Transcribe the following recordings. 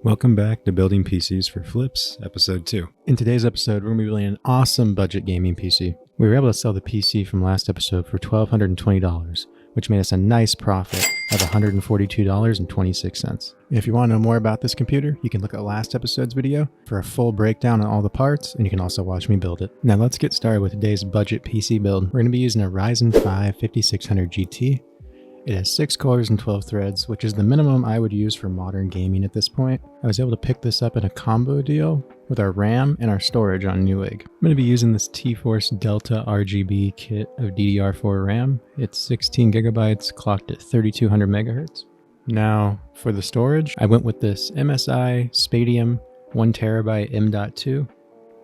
Welcome back to Building PCs for Flips, Episode 2. In today's episode, we're going to be building an awesome budget gaming PC. We were able to sell the PC from last episode for $1,220, which made us a nice profit of $142.26. If you want to know more about this computer, you can look at last episode's video for a full breakdown on all the parts, and you can also watch me build it. Now let's get started with today's budget PC build. We're going to be using a Ryzen 5 5600 GT. It has 6 cores and 12 threads, which is the minimum I would use for modern gaming at this point. I was able to pick this up in a combo deal with our RAM and our storage on Newegg. I'm going to be using this T-Force Delta RGB kit of DDR4 RAM. It's 16 gigabytes, clocked at 3200 megahertz. Now, for the storage, I went with this MSI Spatium 1 terabyte M.2.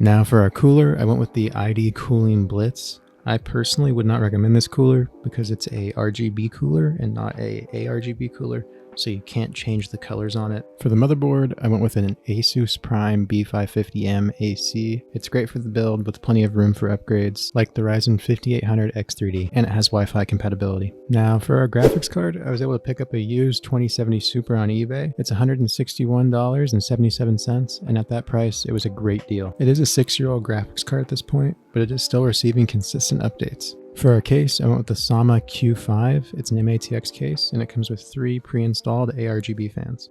Now for our cooler, I went with the ID Cooling Blitz. I personally would not recommend this cooler because it's a RGB cooler and not a ARGB cooler, so you can't change the colors on it. For the motherboard, I went with an Asus Prime B550M AC. It's great for the build with plenty of room for upgrades, like the Ryzen 5800 X3D, and it has Wi-Fi compatibility. Now for our graphics card, I was able to pick up a used 2070 Super on eBay. It's $161.77, and at that price, it was a great deal. It is a 6-year-old graphics card at this point, but it is still receiving consistent updates. For our case, I went with the Sama Q5. It's an MATX case, and it comes with 3 pre-installed ARGB fans.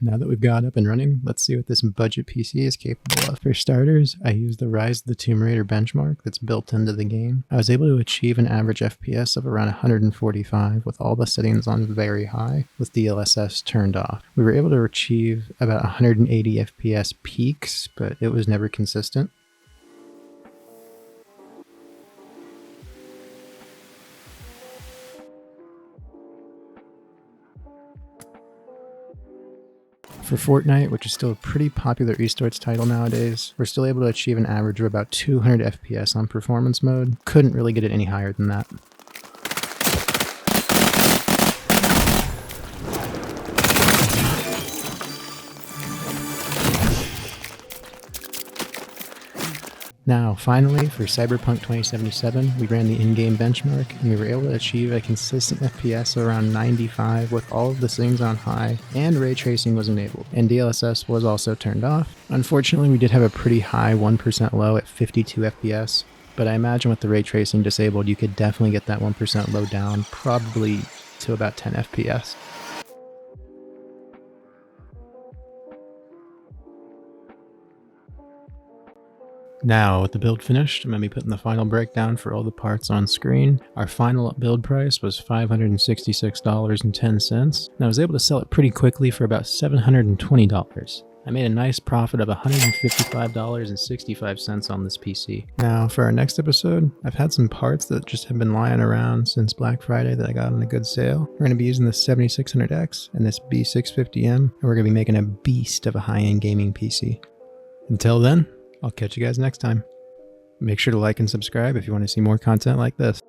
Now that we've got up and running, let's see what this budget PC is capable of. For starters, I used the Rise of the Tomb Raider benchmark that's built into the game. I was able to achieve an average FPS of around 145 with all the settings on very high, with DLSS turned off. We were able to achieve about 180 FPS peaks, but it was never consistent. For Fortnite, which is still a pretty popular esports title nowadays, we're still able to achieve an average of about 200 FPS on performance mode. Couldn't really get it any higher than that. Now, finally, for Cyberpunk 2077, we ran the in-game benchmark, and we were able to achieve a consistent FPS of around 95 with all of the settings on high, and ray tracing was enabled, and DLSS was also turned off. Unfortunately, we did have a pretty high 1% low at 52 FPS, but I imagine with the ray tracing disabled, you could definitely get that 1% low down, probably to about 10 FPS. Now, with the build finished, I'm going to be putting the final breakdown for all the parts on screen. Our final build price was $566.10, and I was able to sell it pretty quickly for about $720. I made a nice profit of $155.65 on this PC. Now, for our next episode, I've had some parts that just have been lying around since Black Friday that I got on a good sale. We're going to be using the 7600X and this B650M, and we're going to be making a beast of a high-end gaming PC. Until then, I'll catch you guys next time. Make sure to like and subscribe if you want to see more content like this.